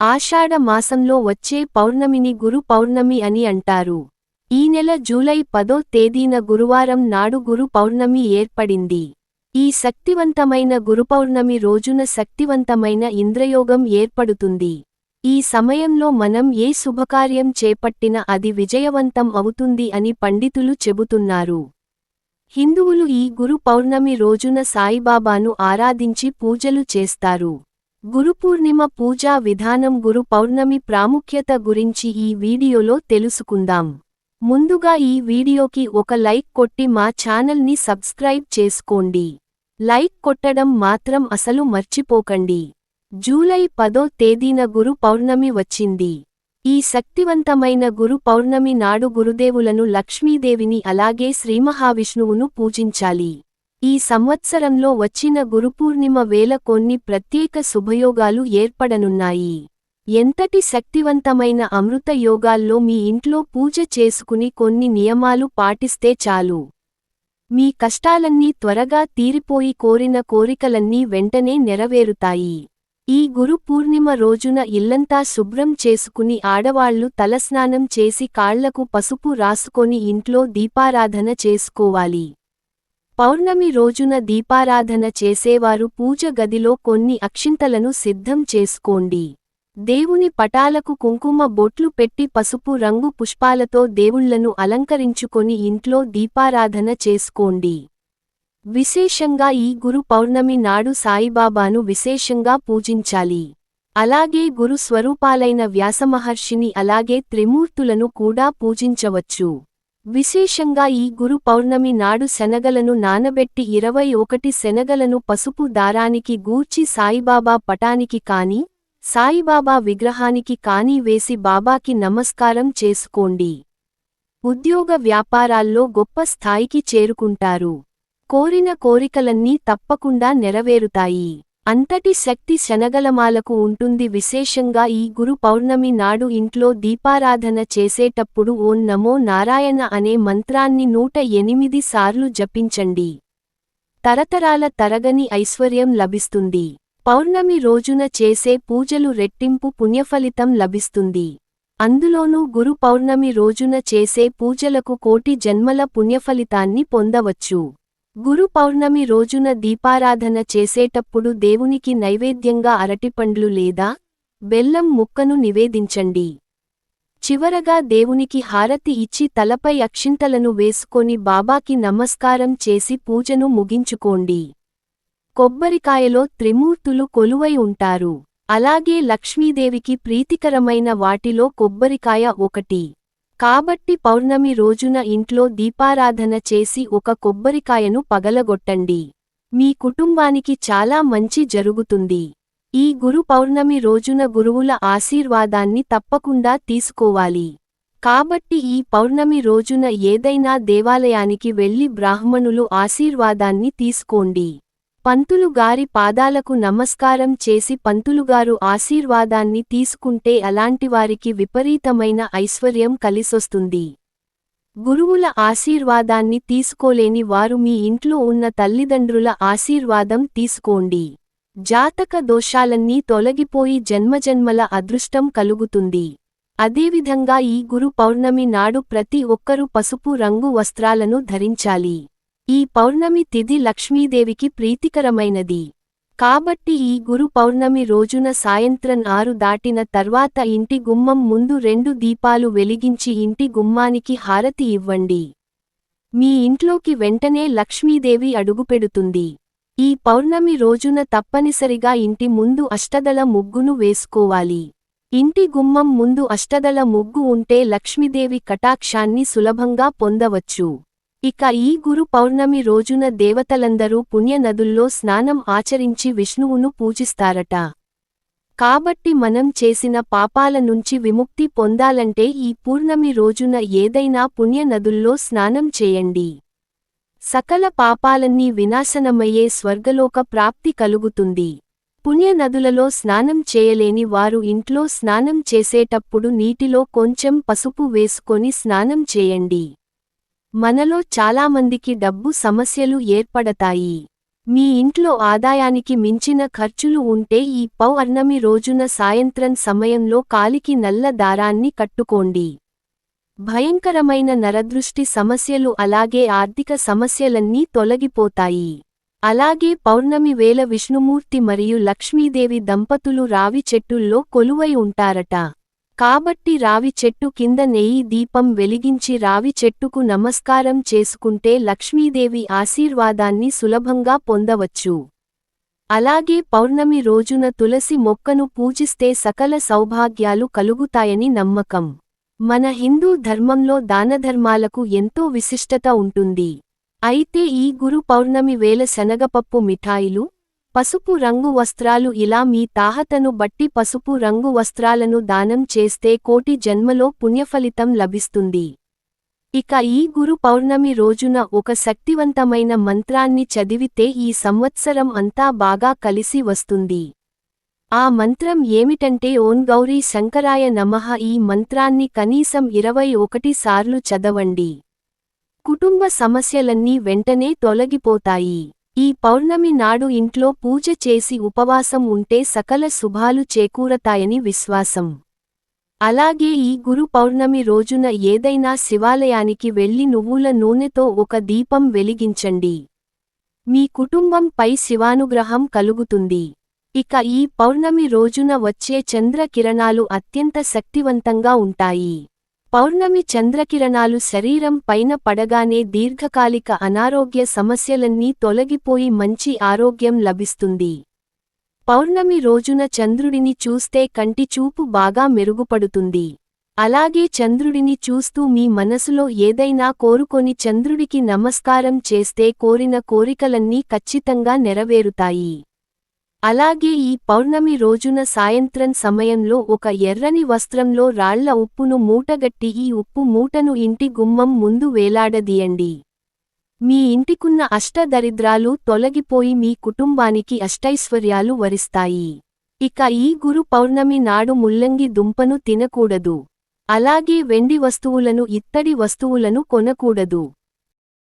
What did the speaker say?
ఆషాఢ మాసంలో వచ్చే పౌర్ణమిని గురు పౌర్ణమి అని అంటారు. ఈ నెల జూలై 10వ తేదీన గురువారం నాడు గురు పౌర్ణమి ఏర్పడింది. ఈ శక్తివంతమైన గురుపౌర్ణమి రోజున శక్తివంతమైన ఇంద్రయోగం ఏర్పడుతుంది. ఈ సమయంలో మనం ఏ శుభకార్యం చేపట్టినా అది విజయవంతం అవుతుంది అని పండితులు చెబుతున్నారు. హిందువులు ఈ గురు పౌర్ణమి రోజున సాయిబాబాను ఆరాధించి పూజలు చేస్తారు. గురుపూర్ణిమ పూజా విధానం గురు పౌర్ణమి ప్రాముఖ్యత గురించి ఈ వీడియోలో తెలుసుకుందాం. ముందుగా ఈ వీడియోకి ఒక లైక్ కొట్టి మా ఛానల్ని సబ్స్క్రైబ్ చేసుకోండి. లైక్ కొట్టడం మాత్రం అసలు మర్చిపోకండి. జూలై 10వ తేదీన గురు పౌర్ణమి వచ్చింది. ఈ శక్తివంతమైన గురు పౌర్ణమి నాడు గురుదేవులను లక్ష్మీదేవిని అలాగే శ్రీమహావిష్ణువును పూజించాలి. ఈ సంవత్సరంలో వచ్చిన గురుపూర్ణిమ వేళ కొన్ని ప్రత్యేక శుభయోగాలు ఏర్పడనున్నాయి. ఎంతటి శక్తివంతమైన అమృత యోగాల్లో మీ ఇంట్లో పూజ చేసుకుని కొన్ని నియమాలు పాటిస్తే చాలు. మీ కష్టాలన్నీ త్వరగా తీరిపోయి కోరిన కోరికలన్నీ వెంటనే నెరవేరుతాయి. ఈ గురు పూర్ణిమ రోజున ఇల్లంతా శుభ్రం చేసుకుని ఆడవాళ్లు తలస్నానం చేసి కాళ్లకు పసుపు రాసుకొని ఇంట్లో దీపారాధన చేసుకోవాలి. పౌర్ణమి రోజున దీపారాధన చేసేవారు పూజ గదిలో కొన్ని అక్షింతలను సిద్ధం చేసుకోండి. దేవుని పటాలకు కుంకుమ బొట్లు పెట్టి పసుపు రంగు పుష్పాలతో దేవుళ్లను అలంకరించుకొని ఇంట్లో దీపారాధన చేసుకోండి. విశేషంగా ఈ గురు పౌర్ణమి నాడు సాయిబాబాను విశేషంగా పూజించాలి. అలాగే గురు స్వరూపాలైన వ్యాసమహర్షిని అలాగే త్రిమూర్తులను కూడా పూజించవచ్చు. విశేషంగా ఈ గురు పౌర్ణమి నాడు శనగలను నానబెట్టి 21 శనగలను పసుపు దారానికి గూర్చి సాయిబాబా పటానికి కాని, సాయిబాబా విగ్రహానికి కాని వేసి బాబాకి నమస్కారం చేసుకోండి. ఉద్యోగ వ్యాపారాల్లో గొప్ప స్థాయికి చేరుకుంటారు. కోరిన కోరికలన్నీ తప్పకుండా నెరవేరుతాయి. అంతటి శక్తి శనగలమాలకు ఉంటుంది. విశేషంగా ఈ గురు పౌర్ణమి నాడు ఇంట్లో దీపారాధన చేసేటప్పుడు ఓం నమో నారాయణ అనే మంత్రాన్ని 108 సార్లు జపించండి. తరతరాల తరగని ఐశ్వర్యం లభిస్తుంది. పౌర్ణమి రోజున చేసే పూజలు రెట్టింపు పుణ్యఫలితం లభిస్తుంది. అందులోనూ గురు పౌర్ణమి రోజున చేసే పూజలకు కోటి జన్మల పుణ్యఫలితాన్ని పొందవచ్చు. గురు పౌర్ణమి రోజున దీపారాధన చేసేటప్పుడు దేవునికి నైవేద్యంగా అరటిపండ్లు లేదా బెల్లం ముక్కను నివేదించండి. చివరగా దేవునికి హారతి ఇచ్చి తలపై అక్షింతలను వేసుకొని బాబాకి నమస్కారం చేసి పూజను ముగించుకోండి. కొబ్బరికాయలో త్రిమూర్తులు కొలువై ఉంటారు. అలాగే లక్ష్మీదేవికి ప్రీతికరమైన వాటిలో కొబ్బరికాయ ఒకటి. కాబట్టి పౌర్ణమి రోజున ఇంట్లో దీపారాధన చేసి ఒక కొబ్బరికాయను పగలగొట్టండి. మీ కుటుంబానికి చాలా మంచి జరుగుతుంది. ఈ గురు పౌర్ణమి రోజున గురువుల ఆశీర్వాదాన్ని తప్పకుండా తీసుకోవాలి. కాబట్టి ఈ పౌర్ణమి రోజున ఏదైనా దేవాలయానికి వెళ్లి బ్రాహ్మణులు ఆశీర్వాదాన్ని తీసుకోండి. పంతులు గారి పాదాలకు నమస్కారం చేసి పంతులుగారు ఆశీర్వాదాన్ని తీసుకుంటే అలాంటివారికి విపరీతమైన ఐశ్వర్యం కలిసొస్తుంది. గురువుల ఆశీర్వాదాన్ని తీసుకోలేని వారు మీ ఇంట్లో ఉన్న తల్లిదండ్రుల ఆశీర్వాదం తీసుకోండి. జాతక దోషాలన్నీ తొలగిపోయి జన్మజన్మల అదృష్టం కలుగుతుంది. అదేవిధంగా ఈ గురు పౌర్ణమి నాడు ప్రతి ఒక్కరూ పసుపు రంగు వస్త్రాలను ధరించాలి. ఈ పౌర్ణమి తిథి లక్ష్మీదేవికి ప్రీతికరమైనది. కాబట్టి ఈ గురు పౌర్ణమి రోజున సాయంత్రం 6 దాటిన తర్వాత ఇంటి గుమ్మం ముందు 2 దీపాలు వెలిగించి ఇంటి గుమ్మానికి హారతి ఇవ్వండి. మీ ఇంట్లోకి వెంటనే లక్ష్మీదేవి అడుగుపెడుతుంది. ఈ పౌర్ణమి రోజున తప్పనిసరిగా ఇంటి ముందు అష్టదళ ముగ్గును వేసుకోవాలి. ఇంటి గుమ్మం ముందు అష్టదళ ముగ్గు ఉంటే లక్ష్మీదేవి కటాక్షాన్ని సులభంగా పొందవచ్చు. ఇక ఈ గురు పౌర్ణమి రోజున దేవతలందరూ పుణ్య నదుల్లో స్నానం ఆచరించి విష్ణువును పూజిస్తారట. కాబట్టి మనం చేసిన పాపాల నుంచి విముక్తి పొందాలంటే ఈ పూర్ణమి రోజున ఏదైనా పుణ్య నదుల్లో స్నానం చేయండి. సకల పాపాలన్నీ వినాశనమయ్యే స్వర్గలోక ప్రాప్తి కలుగుతుంది. పుణ్య నదులలో స్నానం చేయలేని వారు ఇంట్లో స్నానం చేసేటప్పుడు నీటిలో కొంచెం పసుపు వేసుకొని స్నానం చేయండి. మనలో చాలామందికి డబ్బు సమస్యలు ఏర్పడతాయి. మీ ఇంట్లో ఆదాయానికి మించిన ఖర్చులు ఉంటే ఈ పౌర్ణమి రోజున సాయంత్రం సమయంలో కాలికి నల్ల దారాన్ని కట్టుకోండి. భయంకరమైన నరదృష్టి సమస్యలు అలాగే ఆర్థిక సమస్యలన్నీ తొలగిపోతాయి. అలాగే పౌర్ణమి వేళ విష్ణుమూర్తి మరియు లక్ష్మీదేవి దంపతులు రావి చెట్టుల్లో కొలువై ఉంటారట. కాబట్టి రావి చెట్టు కింద నెయ్యి దీపం వెలిగించి రావి చెట్టుకు నమస్కారం చేసుకుంటే లక్ష్మీదేవి ఆశీర్వాదాన్ని సులభంగా పొందవచ్చు. అలాగే పౌర్ణమి రోజున తులసి మొక్కను పూజిస్తే సకల సౌభాగ్యాలు కలుగుతాయని నమ్మకం. మన హిందూ ధర్మంలో దానధర్మాలకు ఎంతో విశిష్టత ఉంటుంది. అయితే ఈ గురు పౌర్ణమి వేళ శనగపప్పు మిఠాయిలు, పసుపు రంగు వస్త్రాలు ఇలా మీ తాహతను బట్టి పసుపు రంగు వస్త్రాలను దానం చేస్తే కోటి జన్మలో పుణ్యఫలితం లభిస్తుంది. ఇక ఈ గురు పౌర్ణమి రోజున ఒక శక్తివంతమైన మంత్రాన్ని చదివితే ఈ సంవత్సరం అంతా బాగా కలిసి వస్తుంది. ఆ మంత్రం ఏమిటంటే ఓం గౌరీ శంకరాయ నమః. ఈ మంత్రాన్ని కనీసం 21 సార్లు చదవండి. కుటుంబ సమస్యలన్నీ వెంటనే తొలగిపోతాయి. ఈ పౌర్ణమి నాడు ఇంట్లో పూజ చేసి ఉపవాసం ఉంటే సకల శుభాలు చేకూరతాయని విశ్వాసం. అలాగే ఈ గురు పౌర్ణమి రోజున ఏదైనా శివాలయానికి వెళ్లి నువ్వుల నూనెతో ఒక దీపం వెలిగించండి. మీ కుటుంబంపై శివానుగ్రహం కలుగుతుంది. ఇక ఈ పౌర్ణమి రోజున వచ్చే చంద్రకిరణాలు అత్యంత శక్తివంతంగా ఉంటాయి. పౌర్ణమి చంద్రకిరణాలు శరీరం పైన పడగానే దీర్ఘకాలిక అనారోగ్య సమస్యలన్నీ తొలగిపోయి మంచి ఆరోగ్యం లభిస్తుంది. పౌర్ణమి రోజున చంద్రుడిని చూస్తే కంటి చూపు బాగా మెరుగుపడుతుంది. అలాగే చంద్రుడిని చూస్తూ మీ మనసులో ఏదైనా కోరుకొని చంద్రుడికి నమస్కారం చేస్తే కోరిన కోరికలన్నీ ఖచ్చితంగా నెరవేరుతాయి. అలాగే ఈ పౌర్ణమి రోజున సాయంత్రం సమయంలో ఒక ఎర్రని వస్త్రంలో రాళ్ల ఉప్పును మూటగట్టి ఈ ఉప్పు మూటను ఇంటి గుమ్మం ముందు వేలాడదీయండి. మీ ఇంటికున్న అష్టదరిద్రాలు తొలగిపోయి మీ కుటుంబానికి అష్టైశ్వర్యాలు వరిస్తాయి. ఇక ఈ గురు పౌర్ణమి నాడు ముల్లంగి దుంపను తినకూడదు. అలాగే వెండి వస్తువులను ఇత్తడి వస్తువులను కొనకూడదు.